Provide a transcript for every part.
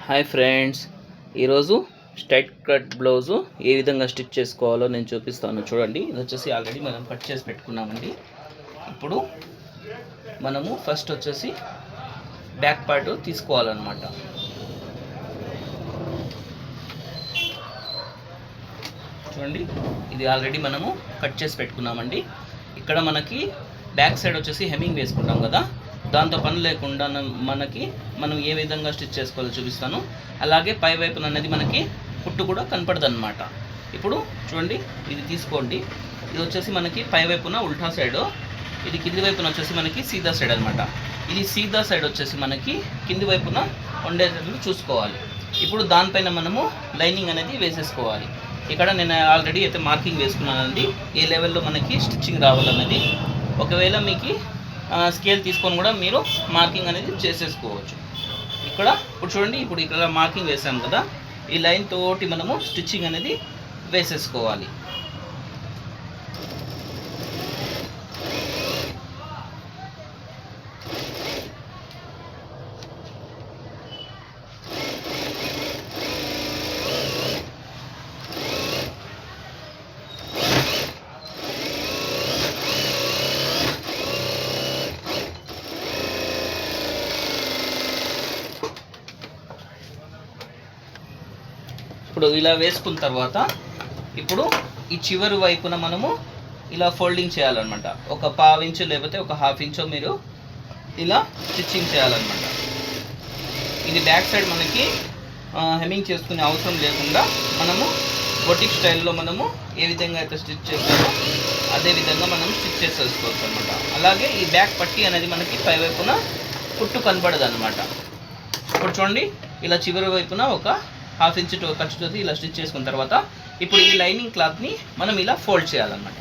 Hi friends, ఈరోజు straight cut blouse ఏ విధంగా stitch చేసుకోవాలో నేను చూపిస్తాను. చూడండి, ఇది వచ్చేసి ఆల్రెడీ మనం కట్ చేసి పెట్టుకున్నామండి. ఇప్పుడు మనము ఫస్ట్ వచ్చేసి బ్యాక్ పార్ట్ తీసుకోవాలన్నమాట. చూడండి, ఇది ఆల్రెడీ మనము కట్ చేసి పెట్టుకున్నామండి. ఇక్కడ మనకి బ్యాక్ సైడ్ వచ్చేసి హెమ్మింగ్ వేసుకుంటాం కదా, దాంతో పని లేకుండా మనం ఏ విధంగా స్టిచ్ చేసుకోవాలో చూపిస్తాను. అలాగే పై వైపున అనేది మనకి కుట్టు కూడా కనపడదు అనమాట. ఇప్పుడు చూడండి, ఇది తీసుకోండి. ఇది వచ్చేసి మనకి పై వైపున ఉల్టా సైడు, ఇది కింది వైపున వచ్చేసి మనకి సీదా సైడ్ అనమాట. ఇది సీదా సైడ్ వచ్చేసి మనకి కింది వైపున ఉండేటట్లు చూసుకోవాలి. ఇప్పుడు దానిపైన మనము లైనింగ్ అనేది వేసేసుకోవాలి. ఇక్కడ నేను ఆల్రెడీ అయితే మార్కింగ్ వేసుకున్నానండి, ఏ లెవెల్లో మనకి స్టిచ్చింగ్ రావాలన్నది. ఒకవేళ మీకు స్కేల్ తీసుకొని కూడా మీరు మార్కింగ్ అనేది చేసేసుకోవచ్చు. ఇప్పుడు చూడండి, ఇప్పుడు ఇక్కడ మార్కింగ్ వేసాం కదా, ఈ లైన్ తోటి మనము స్టిచ్చింగ్ అనేది వేసేసుకోవాలి. ఇప్పుడు ఇలా వేసుకున్న తర్వాత ఇప్పుడు ఈ చివరి వైపున మనము ఇలా ఫోల్డింగ్ చేయాలన్నమాట. ఒక పావు ఇంచు లేకపోతే ఒక హాఫ్ ఇంచు మీరు ఇలా స్టిచ్చింగ్ చేయాలన్నమాట. ఇది బ్యాక్ సైడ్ మనకి హెమ్మింగ్ చేసుకునే అవసరం లేకుండా మనము బొటిక్ స్టైల్లో మనము ఏ విధంగా అయితే స్టిచ్ చేస్తామో అదే విధంగా మనం స్టిచ్ చేసేసుకోవచ్చు అనమాట. అలాగే ఈ బ్యాక్ పట్టీ అనేది మనకి పై వైపున కుట్టు కనపడదు అనమాట. ఇప్పుడు చూడండి, ఇలా చివరి వైపున ఒక హాఫ్ ఇంచ్ ఖర్చుతో ఇలా స్టిచ్ చేసుకున్న తర్వాత ఇప్పుడు ఈ లైనింగ్ క్లాత్ని మనం ఇలా ఫోల్డ్ చేయాలన్నమాట.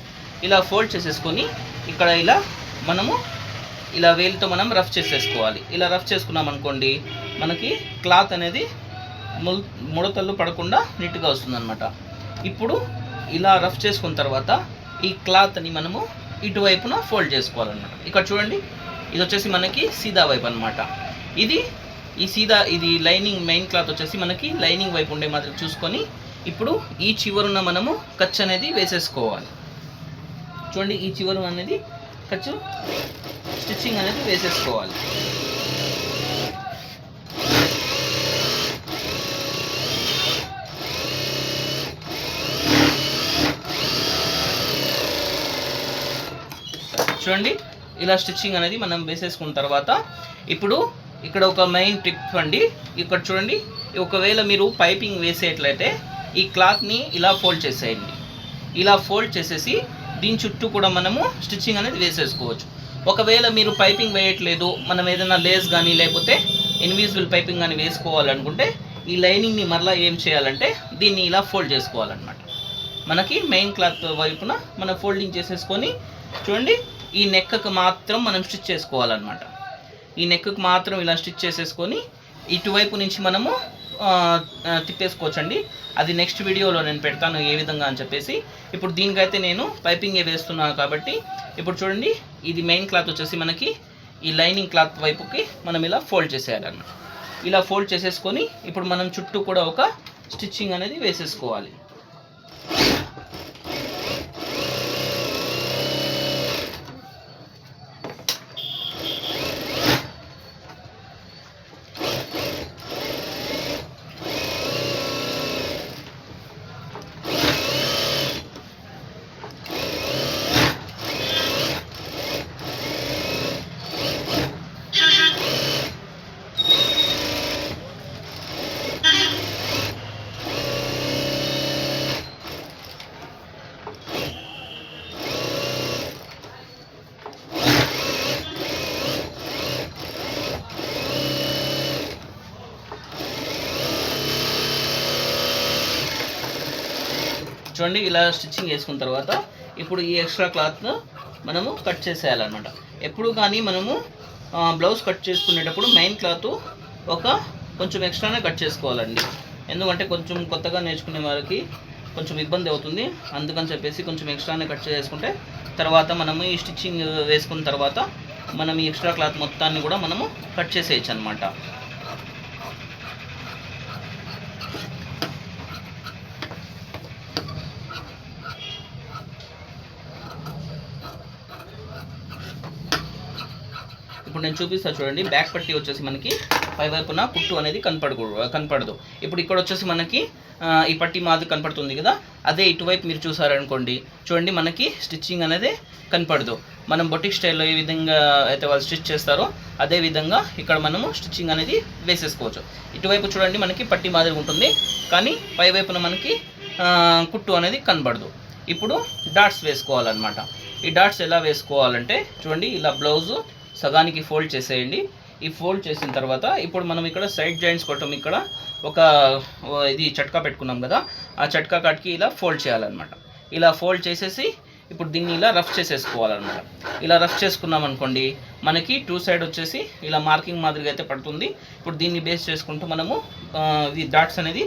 ఇలా ఫోల్డ్ చేసేసుకొని ఇక్కడ ఇలా మనము ఇలా వేలుతో మనం రఫ్ చేసేసుకోవాలి. ఇలా రఫ్ చేసుకున్నాం అనుకోండి, మనకి క్లాత్ అనేది ముడతలు పడకుండా నీట్గా వస్తుందన్నమాట. ఇప్పుడు ఇలా రఫ్ చేసుకున్న తర్వాత ఈ క్లాత్ని మనము ఇటువైపున ఫోల్డ్ చేసుకోవాలన్నమాట. ఇక్కడ చూడండి, ఇది వచ్చేసి మనకి సీదా వైపు అనమాట. ఇది లైనింగ్ మెయిన్ క్లాత్ వచ్చేసి మనకి లైనింగ్ వైపు ఉండే మాత్రం చూసుకొని ఇప్పుడు ఈ చివరున మనము ఖర్చు అనేది వేసేసుకోవాలి. చూడండి, ఈ చివరు అనేది ఖర్చు స్టిచ్చింగ్ అనేది వేసేసుకోవాలి. చూడండి, ఇలా స్టిచ్చింగ్ అనేది మనం వేసేసుకున్న తర్వాత ఇప్పుడు ఇక్కడ ఒక మెయిన్ టిప్ అండి. ఇక్కడ చూడండి, ఒకవేళ మీరు పైపింగ్ వేసేట్లయితే ఈ క్లాత్ని ఇలా ఫోల్డ్ చేసేయండి. ఇలా ఫోల్డ్ చేసేసి దీని చుట్టూ కూడా మనము స్టిచ్చింగ్ అనేది వేసేసుకోవచ్చు. ఒకవేళ మీరు పైపింగ్ వేయట్లేదు, మనం ఏదైనా లేస్ కానీ లేకపోతే ఇన్విజిబుల్ పైపింగ్ కానీ వేసుకోవాలనుకుంటే ఈ లైనింగ్ని మరలా ఏం చేయాలంటే దీన్ని ఇలా ఫోల్డ్ చేసుకోవాలన్నమాట. మనకి మెయిన్ క్లాత్ వైపున మనం ఫోల్డింగ్ చేసేసుకొని చూడండి, ఈ నెక్కకు మాత్రం మనం స్టిచ్ చేసుకోవాలన్నమాట. ఈ నెక్కు మాత్రం ఇలా స్టిచ్ చేసేసుకొని ఇటువైపు నుంచి మనము తిప్పేసుకోవచ్చండి. అది నెక్స్ట్ వీడియోలో నేను పెడతాను ఏ విధంగా అని చెప్పేసి. ఇప్పుడు దీనికైతే నేను పైపింగే వేస్తున్నాను కాబట్టి ఇప్పుడు చూడండి, ఇది మెయిన్ క్లాత్ వచ్చేసి మనకి ఈ లైనింగ్ క్లాత్ వైపుకి మనం ఇలా ఫోల్డ్ చేసేయాలన్నమాట. ఇలా ఫోల్డ్ చేసేసుకొని ఇప్పుడు మనం చుట్టూ కూడా ఒక స్టిచ్చింగ్ అనేది వేసేసుకోవాలి. చూడండి, ఇలా స్టిచ్చింగ్ వేసుకున్న తర్వాత ఇప్పుడు ఈ ఎక్స్ట్రా క్లాత్ను మనము కట్ చేసేయాలన్నమాట. ఎప్పుడు కానీ మనము బ్లౌజ్ కట్ చేసుకునేటప్పుడు మెయిన్ క్లాత్ కొంచెం ఎక్స్ట్రానే కట్ చేసుకోవాలండి. ఎందుకంటే కొంచెం కొత్తగా నేర్చుకునే వారికి కొంచెం ఇబ్బంది అవుతుంది. అందుకని చెప్పేసి కొంచెం ఎక్స్ట్రానే కట్ చేసుకుంటే తర్వాత మనము ఈ స్టిచ్చింగ్ వేసుకున్న తర్వాత మనం ఈ ఎక్స్ట్రా క్లాత్ మొత్తాన్ని కూడా మనము కట్ చేసేయచ్చు అనమాట. ఇప్పుడు నేను చూపిస్తాను చూడండి. బ్యాక్ పట్టీ వచ్చేసి మనకి పై వైపున కుట్టు అనేది కనపడదు. ఇప్పుడు ఇక్కడ వచ్చేసి మనకి ఈ పట్టీ మాది కనపడుతుంది కదా, అదే ఇటువైపు మీరు చూసారనుకోండి, చూడండి మనకి స్టిచ్చింగ్ అనేది కనపడదు. మనం బొటిక్ స్టైల్లో ఏ విధంగా అయితే వాళ్ళు స్టిచ్ చేస్తారో అదే విధంగా ఇక్కడ మనము స్టిచ్చింగ్ అనేది వేసేసుకోవచ్చు. ఇటువైపు చూడండి మనకి పట్టీ మాదిరి ఉంటుంది, కానీ పై వైపున మనకి కుట్టు అనేది కనబడదు. ఇప్పుడు డాట్స్ వేసుకోవాలన్నమాట. ఈ డాట్స్ ఎలా వేసుకోవాలంటే చూడండి, ఇలా బ్లౌజు సగానికి ఫోల్డ్ చేసేయండి. ఈ ఫోల్డ్ చేసిన తర్వాత ఇప్పుడు మనం ఇక్కడ సైడ్ జాయింట్స్ కొట్టం, ఇక్కడ ఒక ఇది చట్కా పెట్టుకున్నాం కదా, ఆ చట్కా కాటికి ఇలా ఫోల్డ్ చేయాలన్నమాట. ఇలా ఫోల్డ్ చేసేసి ఇప్పుడు దీన్ని ఇలా రఫ్ చేసేసుకోవాలన్నమాట. ఇలా రఫ్ చేసుకున్నాం అనుకోండి, మనకి 2 సైడ్ వచ్చేసి ఇలా మార్కింగ్ మాదిరిగా అయితే పడుతుంది. ఇప్పుడు దీన్ని బేస్ చేసుకుంటూ మనము ఈ డాట్స్ అనేది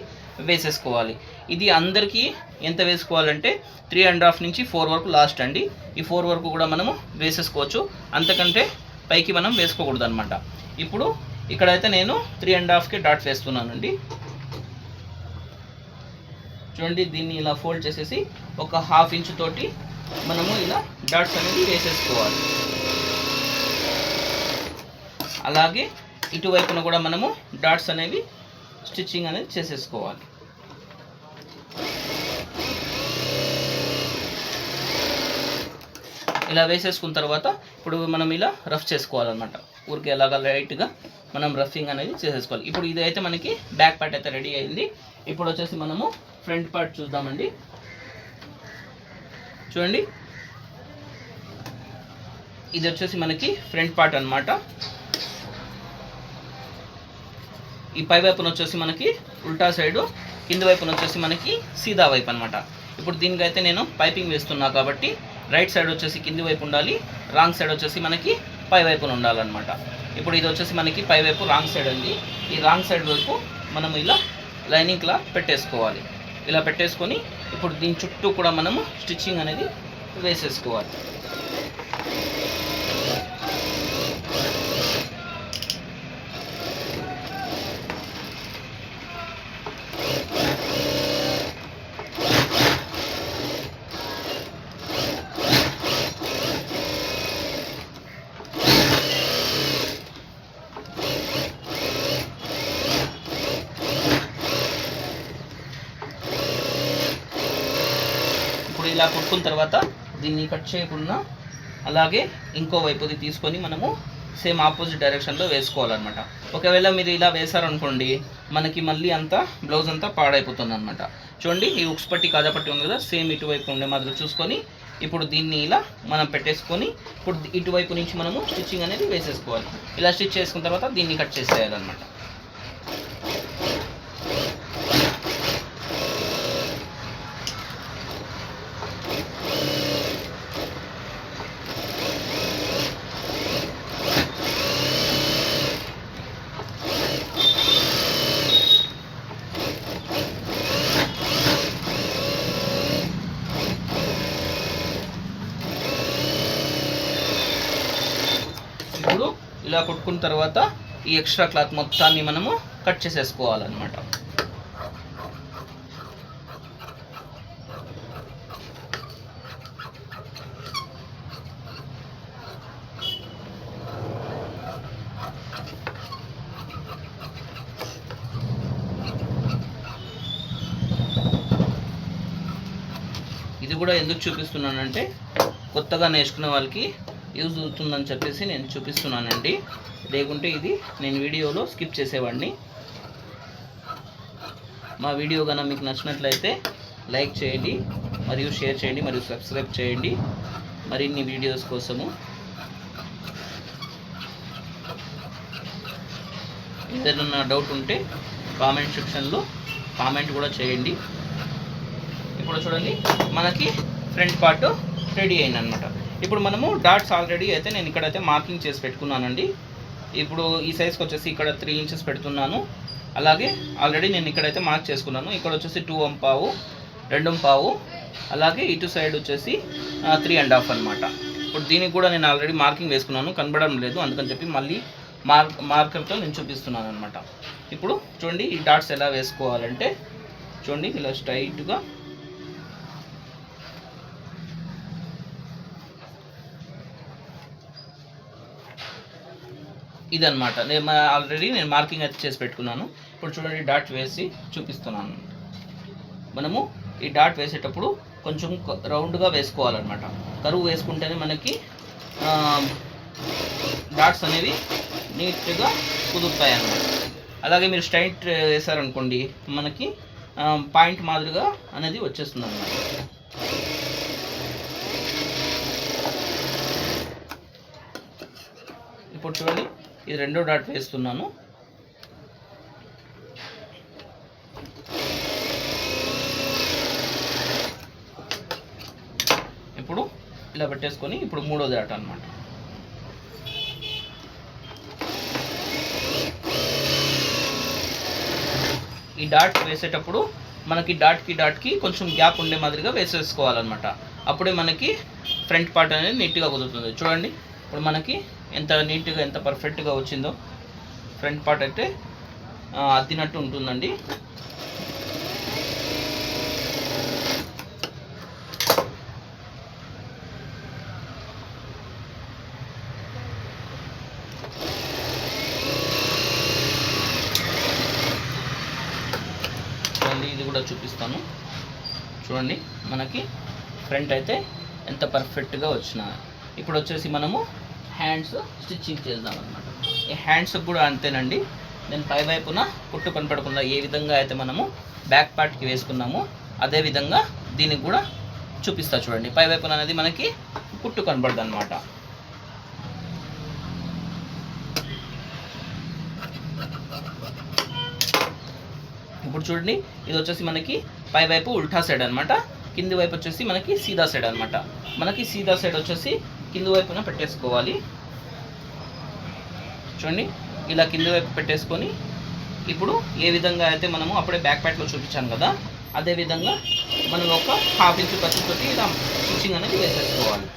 వేసేసుకోవాలి. ఇది అందరికీ ఎంత వేసుకోవాలంటే 3.5 నుంచి 4 వరకు లాస్ట్ అండి. ఈ 4 వరకు కూడా మనము వేసేసుకోవచ్చు, అంతకంటే పైకి మనం వేసుకోకూడదు అనమాట. ఇప్పుడు ఇక్కడైతే నేను 3.5కి డాట్ వేస్తున్నానండి. చూడండి, దీన్ని ఇలా ఫోల్డ్ చేసేసి ఒక 1/2 ఇంచ్ తోటి మనము ఇలా డాట్స్ అనేది వేసేసుకోవాలి. అలాగే ఇటువైపున కూడా మనము డాట్స్ అనేవి స్టిచ్చింగ్ అనేది చేసేసుకోవాలి. ఇలా వేసేసుకున్న తర్వాత ఇప్పుడు మనం ఇలా రఫ్ చేసుకోవాలన్నమాట. ఊరికే అలాగా లైట్గా మనం రఫింగ్ అనేది చేసేసుకోవాలి. ఇప్పుడు ఇదైతే మనకి బ్యాక్ పార్ట్ అయితే రెడీ అయింది. ఇప్పుడు వచ్చేసి మనము ఫ్రంట్ పార్ట్ చూద్దామండి. చూడండి, ఇది వచ్చేసి మనకి ఫ్రంట్ పార్ట్ అన్నమాట. ఈ పై వైపున వచ్చేసి మనకి ఉల్టా సైడు, కింది వైపున వచ్చేసి మనకి సీదా వైపు అనమాట. ఇప్పుడు దీనికైతే నేను పైపింగ్ వేస్తున్నా కాబట్టి రైట్ సైడ్ వచ్చేసి కింది వైపు ఉండాలి, రాంగ్ సైడ్ వచ్చేసి మనకి పై వైపున ఉండాలన్నమాట. ఇప్పుడు ఇది వచ్చేసి మనకి పై వైపు రాంగ్ సైడ్ అండి. ఈ రాంగ్ సైడ్ వైపు మనం ఇలా లైనింగ్లా పెట్టేసుకోవాలి. ఇలా పెట్టేసుకొని ఇప్పుడు దీని చుట్టూ కూడా మనము స్టిచ్చింగ్ అనేది వేసేసుకోవాలి. ఇలా కుట్టుకున్న తర్వాత దీన్ని కట్ చేయకుండా అలాగే ఇంకో వైపుది తీసుకొని మనము సేమ్ ఆపోజిట్ డైరెక్షన్లో వేసుకోవాలన్నమాట. ఒకవేళ మీరు ఇలా వేసారనుకోండి, మనకి మళ్ళీ అంతా బ్లౌజ్ అంతా పాడైపోతుంది అనమాట. చూడండి, ఈ ఉక్స్ పట్టి కాజా పట్టి ఉంది కదా, సేమ్ ఇటువైపు ఉండే మాదిరి చూసుకొని ఇప్పుడు దీన్ని ఇలా మనం పెట్టేసుకొని ఇప్పుడు ఇటువైపు నుంచి మనము స్టిచ్చింగ్ అనేది వేసేసుకోవాలి. ఇలా స్టిచ్ చేసుకున్న తర్వాత దీన్ని కట్ చేసేయాలన్నమాట. ఇప్పుడు ఇలా కుట్టుకున్న తర్వాత ఈ ఎక్స్ట్రా క్లాత్ మొత్తాన్ని మనము కట్ చేసేసుకోవాలన్నమాట. ఇది కూడా ఎందుకు చూపిస్తున్నానంటే కొత్తగా నేర్చుకునే వాళ్ళకి యూజ్ అవుతుందని చెప్పేసి నేను చూపిస్తున్నానండి. లేకుంటే ఇది నేను వీడియోలో స్కిప్ చేసేవాడిని. మా వీడియో కనుక మీకు నచ్చినట్లయితే లైక్ చేయండి, మరియు షేర్ చేయండి, మరియు సబ్స్క్రైబ్ చేయండి మరిన్ని వీడియోస్ కోసము. ఏదైనా డౌట్ ఉంటే కామెంట్ సెక్షన్లో కామెంట్ కూడా చేయండి. ఇప్పుడు చూడండి, మనకి ఫ్రంట్ పార్ట్ రెడీ అయిందనమాట. ఇప్పుడు మనము డాట్స్ ఆల్రెడీ అయితే నేను ఇక్కడైతే మార్కింగ్ చేసి పెట్టుకున్నానండి. ఇప్పుడు ఈ సైజ్కి వచ్చేసి ఇక్కడ 3 ఇంచెస్ పెడుతున్నాను. అలాగే ఆల్రెడీ నేను ఇక్కడైతే మార్క్ చేసుకున్నాను. ఇక్కడ వచ్చేసి 2.5, 2.5, అలాగే ఇటు సైడ్ వచ్చేసి 3.5 అనమాట. ఇప్పుడు దీనికి కూడా నేను ఆల్రెడీ మార్కింగ్ వేసుకున్నాను, కనబడడం లేదు, అందుకని చెప్పి మళ్ళీ మార్కర్తో నేను చూపిస్తున్నాను అనమాట. ఇప్పుడు చూడండి, ఈ డాట్స్ ఎలా వేసుకోవాలంటే చూడండి, ఇలా స్ట్రైట్గా ఇదన్నమాట. నేను ఆల్రెడీ మార్కింగ్ అయితే చేసి పెట్టుకున్నాను. ఇప్పుడు చూడండి డాట్ వేసి చూపిస్తున్నాను. మనము ఈ డాట్ వేసేటప్పుడు కొంచెం రౌండ్గా వేసుకోవాలన్నమాట. కరువు వేసుకుంటేనే మనకి డాట్స్ అనేవి నీట్గా కుదురుతాయి అన్నమాట. అలాగే మీరు స్ట్రైట్ వేసారనుకోండి మనకి పాయింట్ మాదిరిగా అనేది వచ్చేస్తుంది అన్నమాట. ఇప్పుడు చూడండి ఇది రెండో డాట్ వేస్తున్నాను. ఇప్పుడు ఇలా పెట్టేసుకొని ఇప్పుడు మూడో డాట్ అన్నమాట. ఈ డాట్ వేసేటప్పుడు మనకి డాట్కి కొంచెం గ్యాప్ ఉండే మాదిరిగా వేసేసుకోవాలన్నమాట. అప్పుడే మనకి ఫ్రంట్ పార్ట్ అనేది నీట్గా కుదురుతుంది. చూడండి ఇప్పుడు మనకి ఎంత నీట్గా ఎంత పర్ఫెక్ట్గా వచ్చిందో. ఫ్రంట్ పార్ట్ అయితే అద్దినట్టు ఉంటుందండి. ఇది కూడా చూపిస్తాను. చూడండి మనకి ఫ్రంట్ అయితే ఎంత పర్ఫెక్ట్గా వచ్చినా. ఇప్పుడు వచ్చేసి మనము హ్యాండ్స్ స్టిచ్చింగ్ చేద్దాం అనమాట. ఈ హ్యాండ్స్కి కూడా అంతేనండి. నేను పై వైపున కుట్టు కనపడకుండా ఏ విధంగా అయితే మనము బ్యాక్ పార్ట్కి వేసుకున్నామో అదే విధంగా దీనికి కూడా చూపిస్తా. చూడండి పై వైపున అనేది మనకి కుట్టు కనపడదు అనమాట. ఇప్పుడు చూడండి ఇది వచ్చేసి మనకి పై వైపు ఉల్టా సైడ్ అనమాట. కింది వైపు వచ్చేసి మనకి సీదా సైడ్ అనమాట. మనకి సీదా సైడ్ వచ్చేసి కింది వైపున పెట్టేసుకోవాలి. చూడండి ఇలా కింది వైపు పెట్టేసుకొని ఇప్పుడు ఏ విధంగా అయితే మనము అప్పుడే బ్యాక్ ప్యాట్లో చూపించాను కదా అదే విధంగా మనం ఒక 1/2 ఇంచు ఖర్చుతోటి ఇలా స్టిచ్చింగ్ అనేది వేసేసుకోవాలి.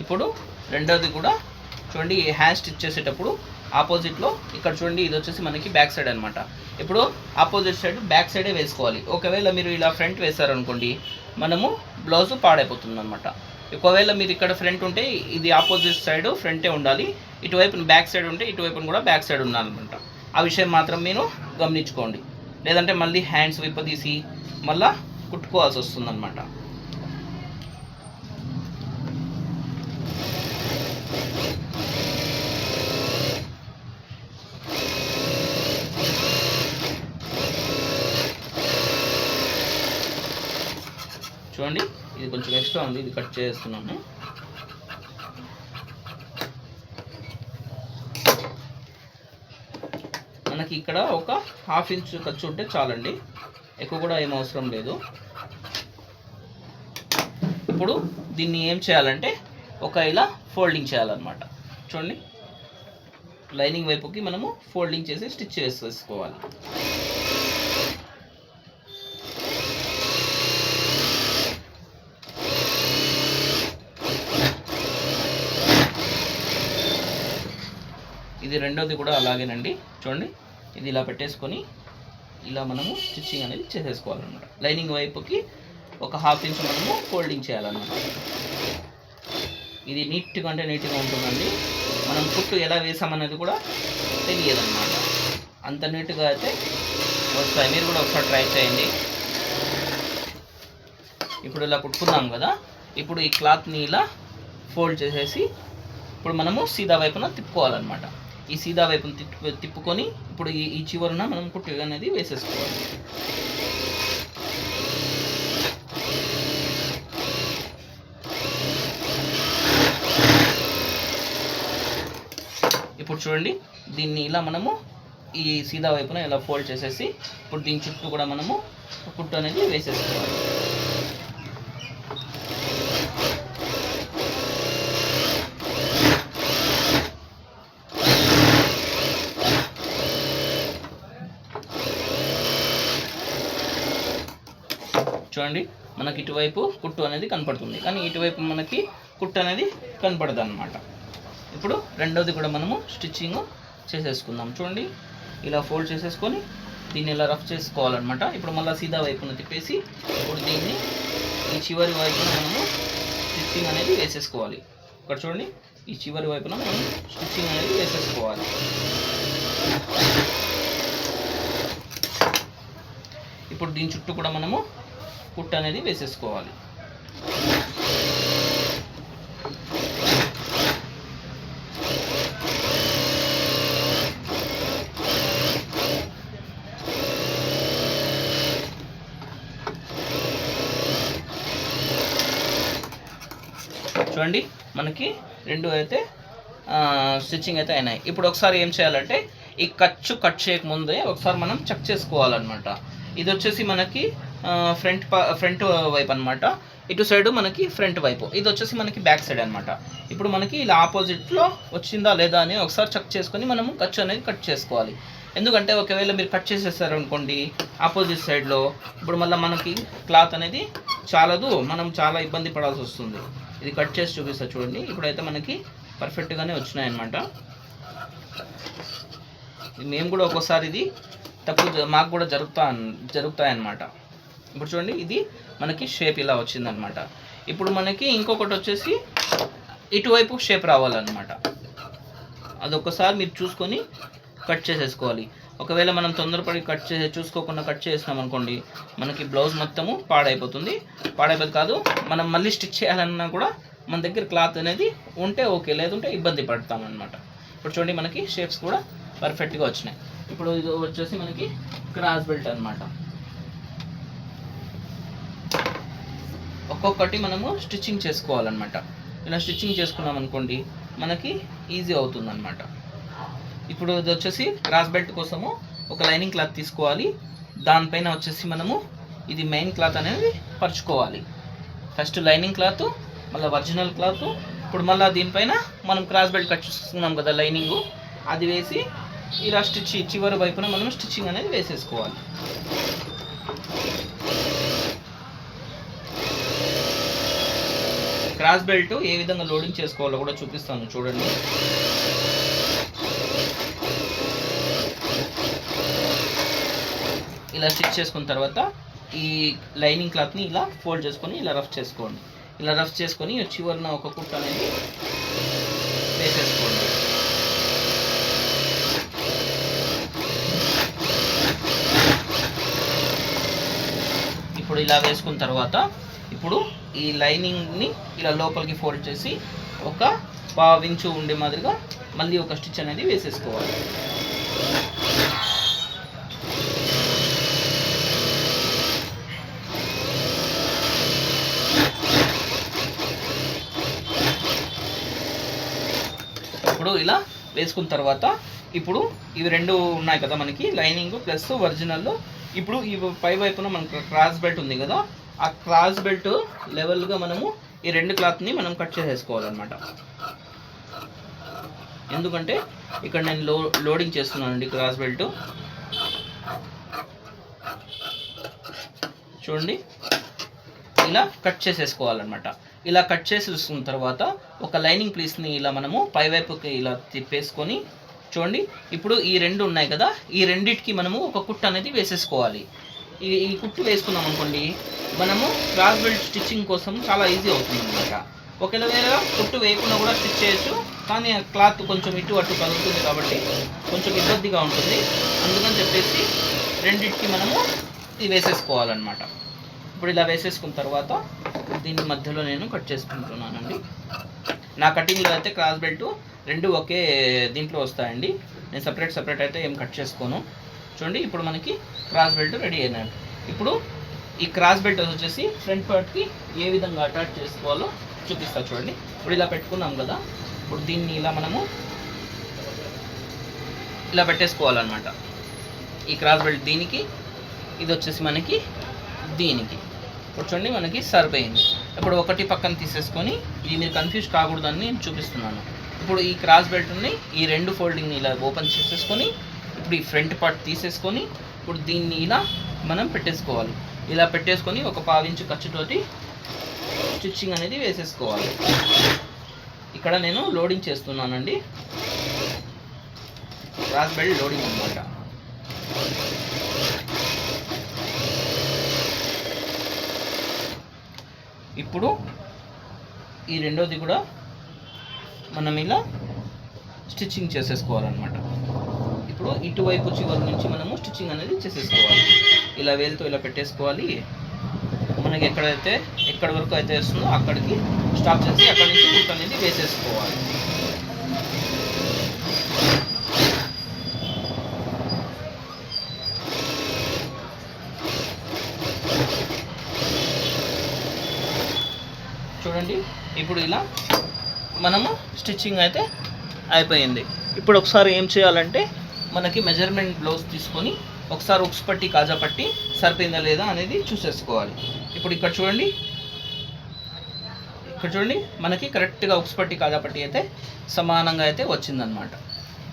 ఇప్పుడు రెండవది కూడా చూడండి ఈ హ్యాండ్ స్టిచ్ చేసేటప్పుడు ఆపోజిట్లో ఇక్కడ చూడండి ఇది వచ్చేసి మనకి బ్యాక్ సైడ్ అనమాట. ఇప్పుడు ఆపోజిట్ సైడ్ బ్యాక్ సైడే వేసుకోవాలి. ఒకవేళ మీరు ఇలా ఫ్రంట్ వేసారనుకోండి మనము బ్లౌజ్ పాడైపోతుంది అనమాట. ఒకవేళ మీరు ఇక్కడ ఫ్రంట్ ఉంటే ఇది ఆపోజిట్ సైడ్ ఫ్రంటే ఉండాలి, ఇటువైపు బ్యాక్ సైడ్ ఉంటే ఇటువైపు కూడా బ్యాక్ సైడ్ ఉండాలన్నమాట. ఆ విషయం మాత్రం మీరు గమనించుకోండి. లేదంటే మళ్ళీ హ్యాండ్స్ విప్పదీసి మళ్ళీ కుట్టుకోవాల్సి వస్తుందన్నమాట. చూడండి ఇది కొంచెం ఎక్స్ట్రా ఉంది, ఇది కట్ చేస్తున్నాను. మనకి ఇక్కడ ఒక 1/2 ఇంచు ఖర్చు ఉంటే చాలండి, ఎక్కువ కూడా ఏం అవసరం లేదు. ఇప్పుడు దీన్ని ఏం చేయాలంటే ఒక ఇలా ఫోల్డింగ్ చేయాలన్నమాట. చూడండి లైనింగ్ వైపుకి మనము ఫోల్డింగ్ చేసి స్టిచ్ వేసేసుకోవాలి. ఇది రెండోది కూడా అలాగేనండి. చూడండి ఇది ఇలా పెట్టేసుకొని ఇలా మనము స్టిచ్చింగ్ అనేది చేసేసుకోవాలన్నమాట. లైనింగ్ వైపుకి ఒక 1/2 ఇంచు మనము ఫోల్డింగ్ చేయాలన్నమాట. ఇది నీట్గా అంటే నీట్గా ఉంటుందండి. మనం కుట్టు ఎలా వేసామనేది కూడా తెలియదన్నమాట. అంత నీట్గా అయితే వస్తాయి. మీరు కూడా ఒకసారి ట్రై చేయండి. ఇప్పుడు ఇలా కుట్టుకున్నాం కదా, ఇప్పుడు ఈ క్లాత్ని ఇలా ఫోల్డ్ చేసేసి ఇప్పుడు మనము సీదా వైపున తిప్పుకోవాలన్నమాట. ఈ సీదా వైపున తిప్పుకొని ఇప్పుడు ఈ చివరన మనం కుట్టు అనేది వేసేసుకోవాలి. ఇప్పుడు చూడండి దీన్ని ఇలా మనము ఈ సీదా వైపున ఇలా ఫోల్డ్ చేసేసి ఇప్పుడు దీని చుట్టూ కూడా మనము కుట్టు అనేది వేసేసుకోవాలి. చూడండి మనకి ఇటువైపు కుట్టు అనేది కనపడుతుంది, కానీ ఇటువైపు మనకి కుట్టు అనేది కనపడదు అన్నమాట. ఇప్పుడు రెండోది కూడా మనము స్టిచ్చింగ్ చేసేసుకుందాం. చూడండి ఇలా ఫోల్డ్ చేసేసుకొని దీన్ని ఇలా రఫ్ చేసుకోవాలన్నమాట. ఇప్పుడు మళ్ళీ సీదా వైపున తిప్పేసి ఇప్పుడు దీన్ని ఈ చివరి వైపున మనము స్టిచ్చింగ్ అనేది వేసేసుకోవాలి. ఇక్కడ చూడండి, ఈ చివరి వైపున మనం స్టిచ్చింగ్ అనేది వేసేసుకోవాలి. ఇప్పుడు దీని చుట్టూ కూడా మనము కుట్టు అనేది వేసేసుకోవాలి. చూడండి, మనకి రెండు అయితే స్టిచ్చింగ్ అయితే అయినాయి. ఇప్పుడు ఒకసారి ఏం చేయాలంటే ఈ కట్ చేయకముందే ఒకసారి మనం చెక్ చేసుకోవాలన్నమాట. ఇది వచ్చేసి మనకి ఫ్రంట్ వైపు అనమాట, ఇటు సైడ్ మనకి ఫ్రంట్ వైపు, ఇది వచ్చేసి మనకి బ్యాక్ సైడ్ అనమాట. ఇప్పుడు మనకి ఇలా ఆపోజిట్లో వచ్చిందా లేదా అని ఒకసారి చెక్ చేసుకొని మనము ఖర్చు అనేది కట్ చేసుకోవాలి. ఎందుకంటే ఒకవేళ మీరు కట్ చేసేసారు అనుకోండి ఆపోజిట్ సైడ్లో, ఇప్పుడు మళ్ళీ మనకి క్లాత్ అనేది చాలదు, మనం చాలా ఇబ్బంది పడాల్సి వస్తుంది. ఇది కట్ చేసి చూపిస్తా చూడండి. ఇప్పుడైతే మనకి పర్ఫెక్ట్గానే వచ్చినాయన్నమాట. మేము కూడా ఒక్కోసారి ఇది తప్పు మాకు కూడా జరుగుతాయన్నమాట. ఇప్పుడు చూడండి, ఇది మనకి షేప్ ఇలా వచ్చిందనమాట. ఇప్పుడు మనకి ఇంకొకటి వచ్చేసి ఇటువైపు షేప్ రావాలన్నమాట. అదొకసారి మీరు చూసుకొని కట్ చేసేసుకోవాలి. ఒకవేళ మనం తొందరపడి చూసుకోకుండా కట్ చేసినాం అనుకోండి, మనకి బ్లౌజ్ మొత్తము పాడైపోతుంది కాదు, మనం మళ్ళీ స్టిచ్ చేయాలన్నా కూడా మన దగ్గర క్లాత్ అనేది ఉంటే ఓకే, లేదంటే ఇబ్బంది పడతాం అనమాట. ఇప్పుడు చూడండి, మనకి షేప్స్ కూడా పర్ఫెక్ట్గా వచ్చినాయి. ఇప్పుడు ఇది వచ్చేసి మనకి క్రాస్ బెల్ట్ అనమాట. ఒక్కొక్కటి మనము స్టిచ్చింగ్ చేసుకోవాలన్నమాట. ఇలా స్టిచ్చింగ్ చేసుకున్నాం అనుకోండి మనకి ఈజీ అవుతుందన్నమాట. ఇప్పుడు ఇది వచ్చేసి క్రాస్ బెల్ట్ కోసము ఒక లైనింగ్ క్లాత్ తీసుకోవాలి. దానిపైన వచ్చేసి మనము ఇది మెయిన్ క్లాత్ అనేది పరుచుకోవాలి. ఫస్ట్ లైనింగ్ క్లాత్, మళ్ళీ ఒరిజినల్ క్లాత్. ఇప్పుడు మళ్ళీ దీనిపైన మనం క్రాస్ బెల్ట్ కట్ చేసుకున్నాం కదా లైనింగు, అది వేసి ఇలా చివరి వైపున మనం స్టిచ్చింగ్ అనేది వేసేసుకోవాలి. క్రాస్ బెల్ట్ ఏ విధంగా లోడింగ్ చేసుకోవాలో కూడా చూపిస్తాను చూడండి. ఇలా స్టిచ్ చేసుకున్న తర్వాత ఈ లైనింగ్ క్లాత్ని ఇలా ఫోల్డ్ చేసుకొని ఇలా రఫ్ చేసుకోండి. ఇలా రఫ్ చేసుకొని చివరిన ఒక కుట్టు అనేది వేసేసుకోండి. ఇప్పుడు ఇలా వేసుకున్న తర్వాత ఇప్పుడు ఈ లైనింగ్ని ఇలా లోపలికి ఫోల్డ్ చేసి ఒక 1/2 ఇంచు ఉండే మాదిరిగా మళ్ళీ ఒక స్టిచ్ అనేది వేసేసుకోవాలి. ఇప్పుడు ఇలా వేసుకున్న తర్వాత ఇప్పుడు ఇవి రెండు ఉన్నాయి కదా మనకి, లైనింగ్ ప్లస్ ఒరిజినల్. ఇప్పుడు ఈ పై వైపున మనకు క్రాస్ బెల్ట్ ఉంది కదా, ఆ క్రాస్ బెల్ట్ లెవెల్గా మనము ఈ రెండు క్లాత్ని మనం కట్ చేసేసుకోవాలన్నమాట. ఎందుకంటే ఇక్కడ నేను లోడింగ్ చేస్తున్నానండి క్రాస్ బెల్ట్. చూడండి, ఇలా కట్ చేసేసుకోవాలన్నమాట. ఇలా కట్ చేసేసుకున్న తర్వాత ఒక లైనింగ్ పీస్ని ఇలా మనము పైవైపుకి ఇలా తిప్పేసుకొని చూడండి, ఇప్పుడు ఈ రెండు ఉన్నాయి కదా, ఈ రెండిటికి మనము ఒక కుట్టు అనేది వేసేసుకోవాలి. ఈ కుట్టు వేసుకున్నాం అనుకోండి మనము క్రాస్ బెల్ట్ స్టిచ్చింగ్ కోసం చాలా ఈజీ అవుతుంది అన్నమాట. ఒకవేళ కుట్టు వేయకుండా కూడా స్టిచ్ చేయొచ్చు, కానీ క్లాత్ కొంచెం ఇటు అటు కదులుతుంది కాబట్టి కొంచెం ఇబ్బందిగా ఉంటుంది. అందుకని చెప్పేసి రెండిటికి మనము ఇది వేసేసుకోవాలన్నమాట. ఇప్పుడు ఇలా వేసేసుకున్న తర్వాత దీని మధ్యలో నేను కట్ చేసుకుంటున్నానండి. నా కటింగ్లో అయితే క్రాస్ బెల్ట్ రెండు ఒకే దీంట్లో వస్తాయండి. నేను సపరేట్ అయితే ఏం కట్ చేసుకోను. చూడండి, ఇప్పుడు మనకి క్రాస్ బెల్ట్ రెడీ అయినాయి. ఇప్పుడు ఈ క్రాస్ బెల్ట్ వచ్చేసి ఫ్రంట్ పార్ట్కి ఏ విధంగా అటాచ్ చేసుకోవాలో చూపిస్తా చూడండి. ఇప్పుడు ఇలా పెట్టుకున్నాం కదా, ఇప్పుడు దీన్ని ఇలా మనము ఇలా పెట్టేసుకోవాలన్నమాట. ఈ క్రాస్ బెల్ట్ దీనికి, ఇది వచ్చేసి మనకి దీనికి. ఇప్పుడు చూడండి, మనకి సరిపోయింది. ఇప్పుడు ఒకటి పక్కన తీసేసుకొని, ఇది మీరు కన్ఫ్యూజ్ కాకూడదని నేను చూపిస్తున్నాను. ఇప్పుడు ఈ క్రాస్ బెల్ట్ని ఈ రెండు ఫోల్డింగ్ని ఇలా ఓపెన్ చేసేసుకొని ఇప్పుడు ఈ ఫ్రంట్ పార్ట్ తీసేసుకొని ఇప్పుడు దీన్ని ఇలా మనం పెట్టేసుకోవాలి. ఇలా పెట్టేసుకొని ఒక 1/2 ఇంచు ఖర్చుతోటి స్టిచ్చింగ్ అనేది వేసేసుకోవాలి. ఇక్కడ నేను లోడింగ్ చేస్తున్నానండి, క్రాస్ బెల్ట్ లోడింగ్ అన్నమాట. ఇప్పుడు ఈ రెండోది కూడా మనం ఇలా స్టిచ్చింగ్ చేసేసుకోవాలన్నమాట. ఇప్పుడు ఇటువైపు చివరి నుంచి మనము స్టిచ్చింగ్ అనేది చేసేసుకోవాలి. ఇలా వేలుతో ఇలా పెట్టేసుకోవాలి. మనకి ఎక్కడి వరకు అయితే వస్తుందో అక్కడికి స్టాప్ చేసి అక్కడి నుంచి కుట్టు అనేది వేసేసుకోవాలి. చూడండి, ఇప్పుడు ఇలా మనము స్టిచ్చింగ్ అయితే అయిపోయింది. ఇప్పుడు ఒకసారి ఏం చేయాలంటే మనకి మెజర్మెంట్ బ్లౌజ్ తీసుకొని ఒకసారి ఉక్స్ పట్టి కాజా పట్టి సరిపోయిందా లేదా అనేది చూసేసుకోవాలి. ఇప్పుడు ఇక్కడ చూడండి మనకి కరెక్ట్గా ఉక్స్ పట్టి కాజా పట్టి అయితే సమానంగా అయితే వచ్చిందనమాట.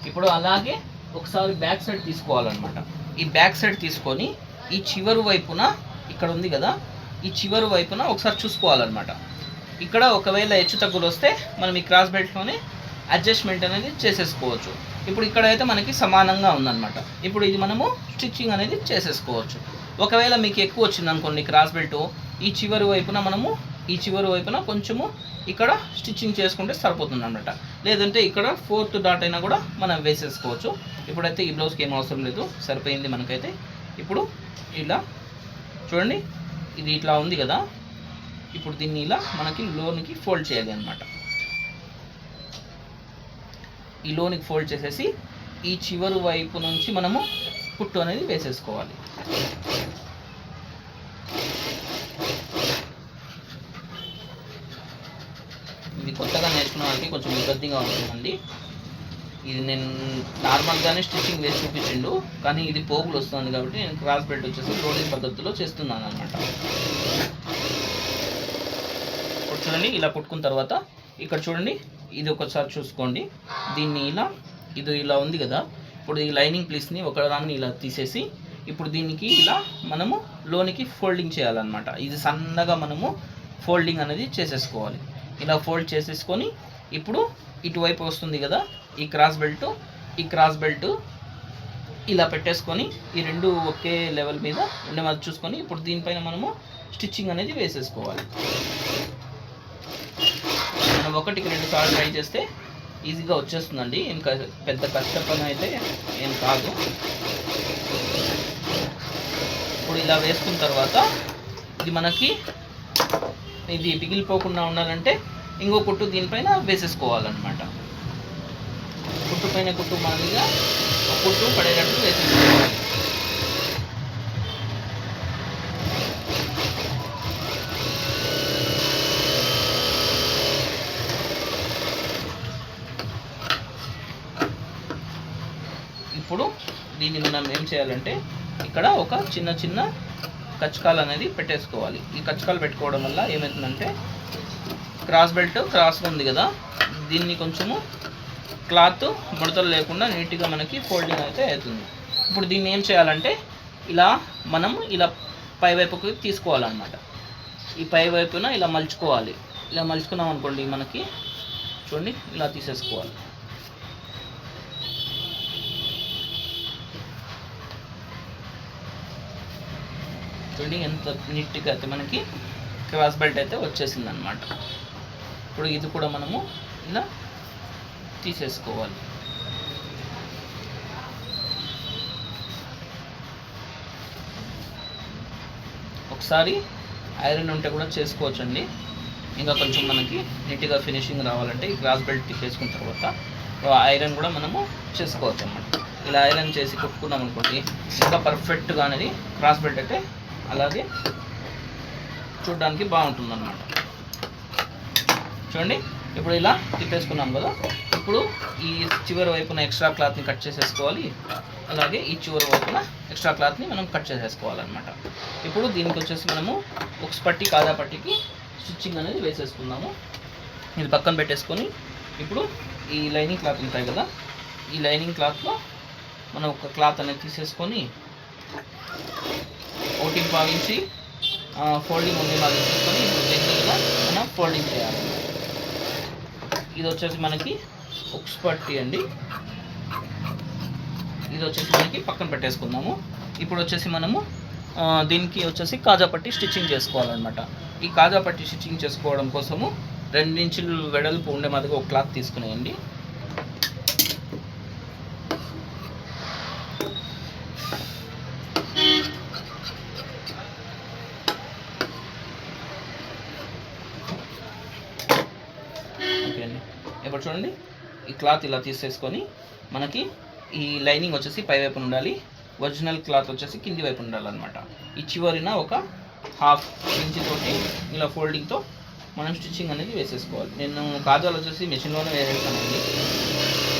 ఇప్పుడు అలాగే ఒకసారి బ్యాక్ సైడ్ తీసుకోవాలన్నమాట. ఈ బ్యాక్ సైడ్ తీసుకొని ఈ చివరి వైపున ఇక్కడ ఉంది కదా, ఈ చివరి వైపున ఒకసారి చూసుకోవాలన్నమాట. ఇక్కడ ఒకవేళ హెచ్చు తగ్గులు వస్తే మనం ఈ క్రాస్ బెల్ట్లోనే అడ్జస్ట్మెంట్ అనేది చేసేసుకోవచ్చు. ఇప్పుడు ఇక్కడైతే మనకి సమానంగా ఉందన్నమాట. ఇప్పుడు ఇది మనము స్టిచ్చింగ్ అనేది చేసేసుకోవచ్చు. ఒకవేళ మీకు ఎక్కువ వచ్చింది అనుకోండి క్రాస్ బెల్ట్, ఈ చివరి వైపున కొంచెము ఇక్కడ స్టిచ్చింగ్ చేసుకుంటే సరిపోతుంది అన్నమాట. లేదంటే ఇక్కడ 4th డాట్ అయినా కూడా మనం వేసేసుకోవచ్చు. ఇప్పుడైతే ఈ బ్లౌజ్కి ఏం అవసరం లేదు, సరిపోయింది మనకైతే. ఇప్పుడు ఇలా చూడండి, ఇది ఇట్లా ఉంది కదా, ఇప్పుడు దీన్ని ఇలా మనకి లోనికి ఫోల్డ్ చేయాలి అన్నమాట. ఈ లోనికి ఫోల్డ్ చేసేసి ఈ చివరి వైపు నుంచి మనము కుట్టు అనేది వేసేసుకోవాలి. ఇది కొత్తగా నేర్చుకున్న వాళ్ళకి కొంచెం ఇబ్బందిగా ఉంటుందండి. ఇది నేను నార్మల్గానే స్టిచ్చింగ్ వేసి చూపించిండు, కానీ ఇది పోగులు వస్తుంది కాబట్టి నేను క్రాస్ బెల్ట్ వచ్చేసి లోడింగ్ పద్ధతిలో చేస్తున్నాను అనమాట. ఇప్పుడు చూడండి, ఇలా కుట్టుకున్న తర్వాత ఇక్కడ చూడండి, ఇది ఒకసారి చూసుకోండి. దీన్ని ఇది ఇలా ఉంది కదా, ఇప్పుడు ఈ లైనింగ్ పీస్ని ఒకదాన్ని ఇలా తీసేసి ఇప్పుడు దీనికి ఇలా మనము లోనికి ఫోల్డింగ్ చేయాలన్నమాట. ఇది సన్నగా మనము ఫోల్డింగ్ అనేది చేసేసుకోవాలి. ఇలా ఫోల్డ్ చేసేసుకొని ఇప్పుడు ఇటువైపు వస్తుంది కదా ఈ క్రాస్ బెల్ట్ ఇలా పెట్టేసుకొని ఈ రెండు ఒకే లెవెల్ మీద ఉండేది చూసుకొని ఇప్పుడు దీనిపైన మనము స్టిచ్చింగ్ అనేది వేసేసుకోవాలి. మనం 1-2 సార్లు ట్రై చేస్తే ఈజీగా వచ్చేస్తుందండి. ఏం పెద్ద కష్టపని అయితే ఏం కాదు. ఇప్పుడు ఇలా వేసుకున్న తర్వాత ఇది మనకి ఇది పిగిలిపోకుండా ఉండాలంటే ఇంకో కుట్టు దీనిపైన వేసేసుకోవాలన్నమాట. కుట్టు పైన కుట్టు మాదిరిగా కుట్టు పడేటట్టు వేసేసుకోవాలి. ఇప్పుడు దీన్ని మనం ఏం చేయాలంటే ఇక్కడ ఒక చిన్న కచ్చకాలు అనేది పెట్టేసుకోవాలి. ఈ కచ్చకాలు పెట్టుకోవడం వల్ల ఏమవుతుందంటే క్రాస్ బెల్ట్ క్రాస్గా ఉంది కదా, దీన్ని కొంచెము క్లాత్ ముడతలు లేకుండా నీట్గా మనకి ఫోల్డింగ్ అయితే అవుతుంది. ఇప్పుడు దీన్ని ఏం చేయాలంటే మనం ఇలా పై వైపుకి తీసుకోవాలన్నమాట. ఈ పై వైపున ఇలా మలుచుకోవాలి. ఇలా మలుచుకున్నాం అనుకోండి మనకి చూడండి ఇలా తీసేసుకోవాలి. చూడండి ఎంత నీట్గా అయితే మనకి క్రాస్ బెల్ట్ అయితే వచ్చేసింది అనమాట. ఇప్పుడు ఇది కూడా మనము ఇలా తీసేసుకోవాలి. ఒకసారి ఐరన్ ఉంటే కూడా చేసుకోవచ్చండి. ఇంకా కొంచెం మనకి నీట్గా ఫినిషింగ్ రావాలంటే ఈ క్రాస్ బెల్ట్ తిప్పేసుకున్న తర్వాత ఐరన్ కూడా మనము చేసుకోవచ్చు అన్నమాట. ఇలా ఐరన్ చేసి కుట్టుకున్నాం అనుకోండి ఇంకా పర్ఫెక్ట్గా అనేది క్రాస్ బెల్ట్ అయితే అలాగే చూడడానికి బాగుంటుంది అన్నమాట. చూడండి ఇప్పుడు ఇలా తిప్పేసుకున్నాం కదా, ఇప్పుడు ఈ చివరి వైపున ఎక్స్ట్రా క్లాత్ని కట్ చేసేసుకోవాలి. అలాగే ఈ చివరి వైపున ఎక్స్ట్రా క్లాత్ని మనం కట్ చేసేసుకోవాలన్నమాట. ఇప్పుడు దీనికి వచ్చేసి మనము ఉక్స్ పట్టి కాజా పట్టికి స్టిచ్చింగ్ అనేది వేసేసుకుందాము. ఇది పక్కన పెట్టేసుకొని ఇప్పుడు ఈ లైనింగ్ క్లాత్ ఉంటాయి కదా, ఈ లైనింగ్ క్లాత్లో మనం ఒక క్లాత్ అనేది తీసేసుకొని ఓటింగ్ భావించి ఫోల్డింగ్ ఉంది భావించుకొని ఇప్పుడు జనరల్గా మనం ఫోల్డింగ్ చేయాలి. ఇది వచ్చేసి మనకి ఉక్స్ పట్టి అండి. ఇది వచ్చేసి మనకి పక్కన పెట్టేసుకుందాము. ఇప్పుడు వచ్చేసి మనము దీనికి వచ్చేసి కాజా పట్టి స్టిచ్చింగ్ చేసుకోవాలన్నమాట. ఈ కాజా పట్టి స్టిచ్చింగ్ చేసుకోవడం కోసము 2 ఇంచులు వెడల్పు ఉండే మాదిరిగా ఒక క్లాత్ తీసుకునేయండి. ఓకే అండి, ఇప్పుడు చూడండి ఈ క్లాత్ ఇలా తీసేసుకొని మనకి ఈ లైనింగ్ వచ్చేసి పై వైపున ఉండాలి, ఒరిజినల్ క్లాత్ వచ్చేసి కింది వైపు ఉండాలన్నమాట. ఈ చివరిన ఒక 1/2 ఇంచ్ తోటి ఇలా ఫోల్డింగ్తో మనం స్టిచ్చింగ్ అనేది వేసేసుకోవాలి. నేను కాజాలు వచ్చేసి మిషన్లోనే వేసేస్తానండి.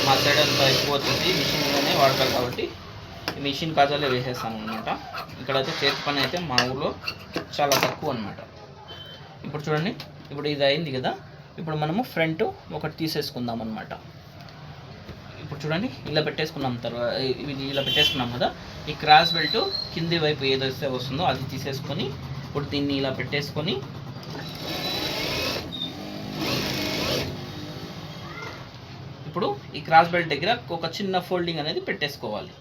మా సైడ్ అంతా ఎక్కువ వచ్చేసి మిషన్లోనే వాడతారు కాబట్టి మిషన్ కాజాలే వేసేస్తాను అనమాట. ఇక్కడైతే చేతి పని అయితే మా ఊళ్ళో చాలా తక్కువ అనమాట. ఇప్పుడు చూడండి, ఇప్పుడు ఇది అయింది కదా, ఇప్పుడు మనము ఫ్రంట్ ఒకటి తీసేసుకుందాం అనమాట. ఇప్పుడు చూడండి ఇలా పెట్టేసుకున్నాం. తర్వాత ఇది ఇలా పెట్టేసుకున్నాం కదా, ఈ క్రాస్ బెల్ట్ కింది వైపు ఏదైతే వస్తుందో అది తీసేసుకొని ఇప్పుడు దీన్ని ఇలా పెట్టేసుకొని ఇప్పుడు ఈ క్రాస్ బెల్ట్ దగ్గర ఒక చిన్న ఫోల్డింగ్ అనేది పెట్టేసుకోవాలి.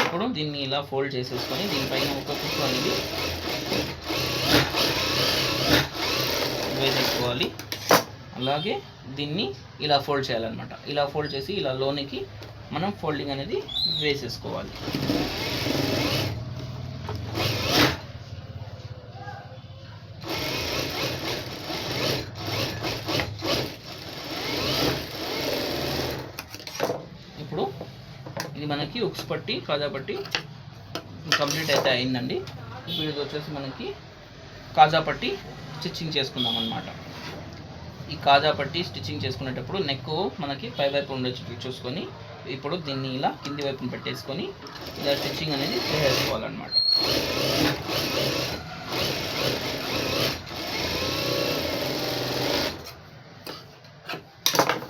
ఇప్పుడు దీన్ని ఇలా ఫోల్డ్ చేసేసుకొని దీనిపైన ఒక కుట్టు అనేది వేసేసుకోవాలి. అలాగే దీన్ని ఇలా ఫోల్డ్ చేయాలన్నమాట. ఇలా ఫోల్డ్ చేసి ఇలా లోనికి మనం ఫోల్డింగ్ అనేది వేసేసుకోవాలి. ఇప్పుడు ఇది మనకి ఉక్స్ పట్టి కాజా పట్టి కంప్లీట్ అయితే అయిందండి. ఇప్పుడు ఇది వచ్చేసి మనకి కాజా పట్టి స్టిచ్చింగ్ చేసుకుందాం అన్నమాట. ఈ కాజా పట్టి స్టిచ్చింగ్ చేసుకునేటప్పుడు నెక్ మనకి పై వైపు ఉండొచ్చు చూసుకొని ఇప్పుడు దీన్ని ఇలా కింది వైపుని పెట్టేసుకొని ఇలా స్టిచ్చింగ్ అనేది చేసేసుకోవాలన్నమాట.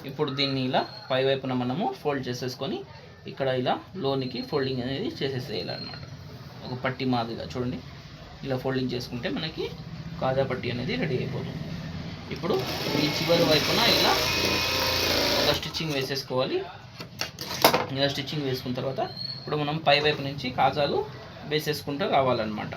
ఇప్పుడు దీన్ని ఇలా పై వైపున మనము ఫోల్డ్ చేసేసుకొని ఇక్కడ ఇలా లోనికి ఫోల్డింగ్ అనేది చేసేసేయాలన్నమాట. ఒక పట్టి మాదిరిగా చూడండి ఇలా ఫోల్డింగ్ చేసుకుంటే మనకి కాజా పట్టి అనేది రెడీ అయిపోతుంది. ఇప్పుడు ఈ చివరి వైపున ఇలా ఒక స్టిచ్చింగ్ వేసేసుకోవాలి. ఇలా స్టిచ్చింగ్ వేసుకున్న తర్వాత ఇప్పుడు మనం పై వైపు నుంచి కాజాలు వేసేసుకుంటూ రావాలన్నమాట.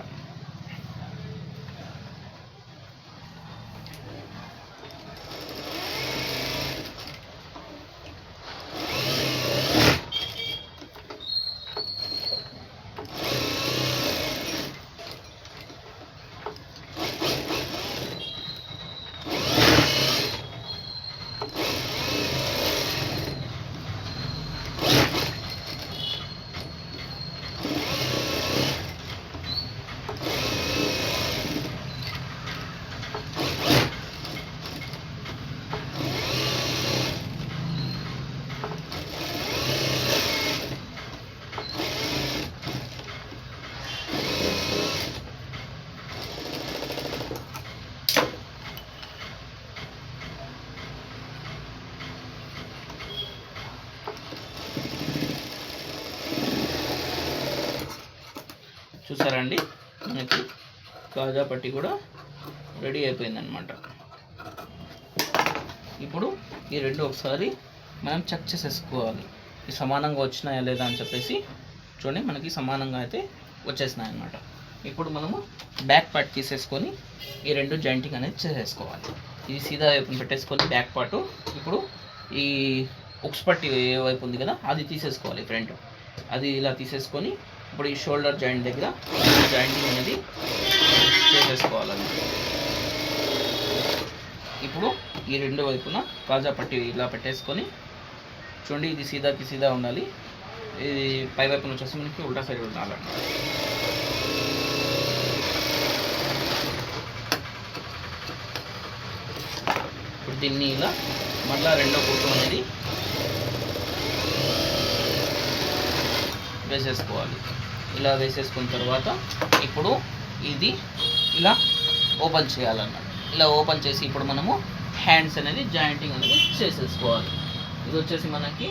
చూసారండి మనకి కాజా పట్టి కూడా రెడీ అయిపోయిందనమాట. ఇప్పుడు ఈ రెండు ఒకసారి మనం చెక్ చేసేసుకోవాలి, ఈ సమానంగా వచ్చినాయా లేదా అని చెప్పేసి. చూడండి మనకి సమానంగా అయితే వచ్చేసినాయి అన్నమాట. ఇప్పుడు మనము బ్యాక్ పార్ట్ తీసేసుకొని ఈ రెండు జాయింటింగ్ అనేది చేసేసుకోవాలి. ఇది సీదా వైపుని పెట్టేసుకొని బ్యాక్ పార్ట్ ఇప్పుడు ఈ ఉక్స్ పట్టి ఏ వైపు ఉంది కదా అది తీసేసుకోవాలి. ఫ్రంట్ అది ఇలా తీసేసుకొని ఇప్పుడు ఈ షోల్డర్ జాయింట్ దగ్గర జాయింటింగ్ అనేది చేసేసుకోవాలన్నమాట. ఇప్పుడు ఈ రెండు వైపున కాజా పట్టి ఇలా పెట్టేసుకొని చూడండి ఇది సీదాకి సీదా ఉండాలి, ఇది పై వైపున వచ్చేసి మనకి ఉల్టా సైడ్ ఉండాలన్నమాట. ఇప్పుడు దీన్ని ఇలా మళ్ళీ రెండో కుట్టు అనేది వేసేసుకోవాలి. ఇలా వేసేసుకున్న తర్వాత ఇప్పుడు ఇది ఇలా ఓపెన్ చేయాలన్నమాట. ఇలా ఓపెన్ చేసి ఇప్పుడు మనము హ్యాండ్స్ అనేది జాయింటింగ్ అనేది చేసేసుకోవాలి. ఇది వచ్చేసి మనకి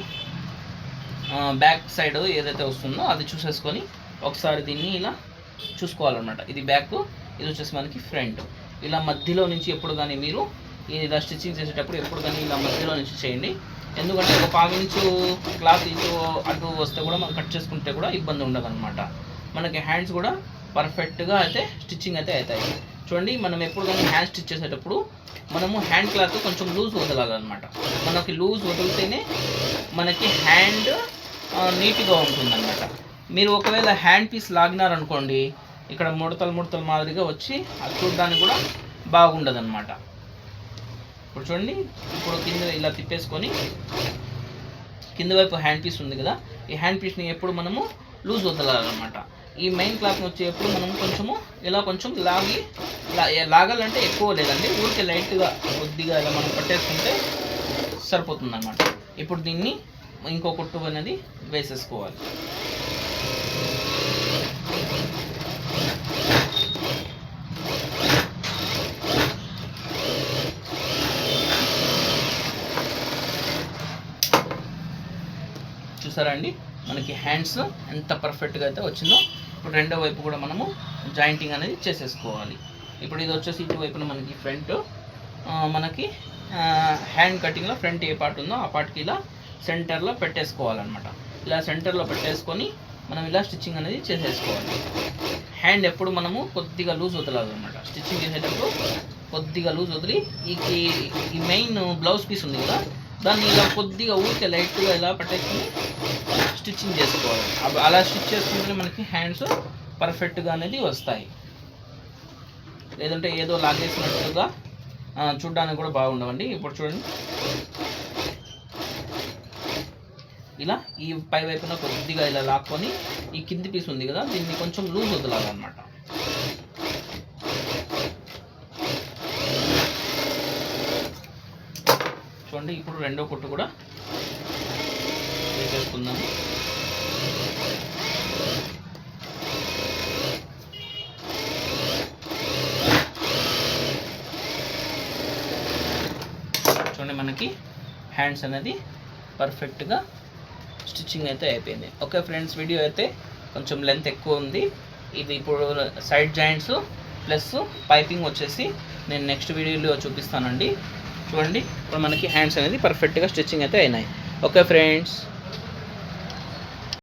బ్యాక్ సైడ్ ఏదైతే వస్తుందో అది చూసేసుకొని ఒకసారి దీన్ని ఇలా చూసుకోవాలన్నమాట. ఇది బ్యాక్, ఇది వచ్చేసి మనకి ఫ్రంట్. ఇలా మధ్యలో నుంచి ఎప్పుడు కానీ మీరు ఇలా స్టిచ్చింగ్ చేసేటప్పుడు ఎప్పుడు కానీ ఇలా మధ్యలో నుంచి చేయండి. ఎందుకంటే ఒక పావించు క్లాత్ ఇటు అటు వస్తే కూడా మనం కట్ చేసుకుంటే కూడా ఇబ్బంది ఉండదు అనమాట. మనకి హ్యాండ్స్ కూడా పర్ఫెక్ట్గా అయితే స్టిచ్చింగ్ అయితే అవుతాయి. చూడండి, మనం ఎప్పుడు కానీ హ్యాండ్ స్టిచ్ చేసేటప్పుడు మనము హ్యాండ్ క్లాత్ కొంచెం లూజ్ వదలాలన్నమాట. మనకి లూజ్ వదిలితేనే మనకి హ్యాండ్ నీట్గా ఉంటుందన్నమాట. మీరు ఒకవేళ హ్యాండ్ పీస్ లాగినారనుకోండి, ఇక్కడ ముడతలు మాదిరిగా వచ్చి అది చూడడానికి కూడా బాగుండదు అనమాట. ఇప్పుడు చూడండి, ఇప్పుడు కింద ఇలా తిప్పేసుకొని కింద వైపు హ్యాండ్ పీస్ ఉంది కదా, ఈ హ్యాండ్ పీస్ని ఎప్పుడు మనము లూజ్ వదలాలన్నమాట. ఈ మెయిన్ క్లాత్ని వచ్చేప్పుడు మనం కొంచెము ఇలా కొంచెం లాగాలంటే ఎక్కువ లేదండి, ఊరికే లైట్గా కొద్దిగా ఇలా మనం పట్టేసుకుంటే సరిపోతుంది అన్నమాట. ఇప్పుడు దీన్ని ఇంకో కుట్టు అనేది వేసేసుకోవాలి. చూసారా అండి, మనకి హ్యాండ్స్ ఎంత పర్ఫెక్ట్గా అయితే వచ్చిందో. ఇప్పుడు రెండో వైపు కూడా మనము జాయింటింగ్ అనేది చేసేసుకోవాలి. ఇప్పుడు ఇది వచ్చేసి ఇటువైపున మనకి ఫ్రంట్, మనకి హ్యాండ్ కటింగ్లో ఫ్రంట్ ఏ పార్ట్ ఉందో ఆ పార్ట్కి ఇలా సెంటర్లో పెట్టేసుకోవాలన్నమాట. ఇలా సెంటర్లో పెట్టేసుకొని మనం ఇలా స్టిచ్చింగ్ అనేది చేసేసుకోవాలి. హ్యాండ్ ఎప్పుడు మనము కొద్దిగా లూజ్ వదలాలన్నమాట. స్టిచ్చింగ్ చేసేటప్పుడు కొద్దిగా లూజ్ వదిలి ఈ మెయిన్ బ్లౌజ్ పీస్ ఉంది కదా, దాన్ని ఇలా కొద్దిగా ఊరికే లైట్గా ఇలా పట్టేసుకొని స్టిచ్చింగ్ చేసుకోవాలి. అలా స్టిచ్ చేసుకుంటే మనకి హ్యాండ్స్ పర్ఫెక్ట్గా అనేది వస్తాయి. లేదంటే ఏదో లాగేసినట్టుగా చూడడానికి కూడా బాగుండవండి. ఇప్పుడు చూడండి, ఇలా ఈ పై వైపున కొద్దిగా ఇలా లాక్కొని ఈ కింది పీస్ ఉంది కదా, దీన్ని కొంచెం లూజ్ వదలాలన్నమాట. చూడండి, ఇప్పుడు రెండో కుట్టు కూడా వేసేసుకుందాము. చూడండి, మనకి హ్యాండ్స్ అనేది పర్ఫెక్ట్గా స్టిచ్చింగ్ అయితే అయిపోయింది. ఓకే ఫ్రెండ్స్, వీడియో అయితే కొంచెం లెంత్ ఎక్కువ ఉంది. ఇది ఇప్పుడు సైడ్ జాయింట్స్ ప్లస్ పైపింగ్ వచ్చేసి నేను నెక్స్ట్ వీడియోలో చూపిస్తానండి. చూడండి, ఇప్పుడు మనకి హ్యాండ్స్ అనేది పర్ఫెక్ట్గా స్టిచ్చింగ్ అయితే అయినాయి. Okay friends.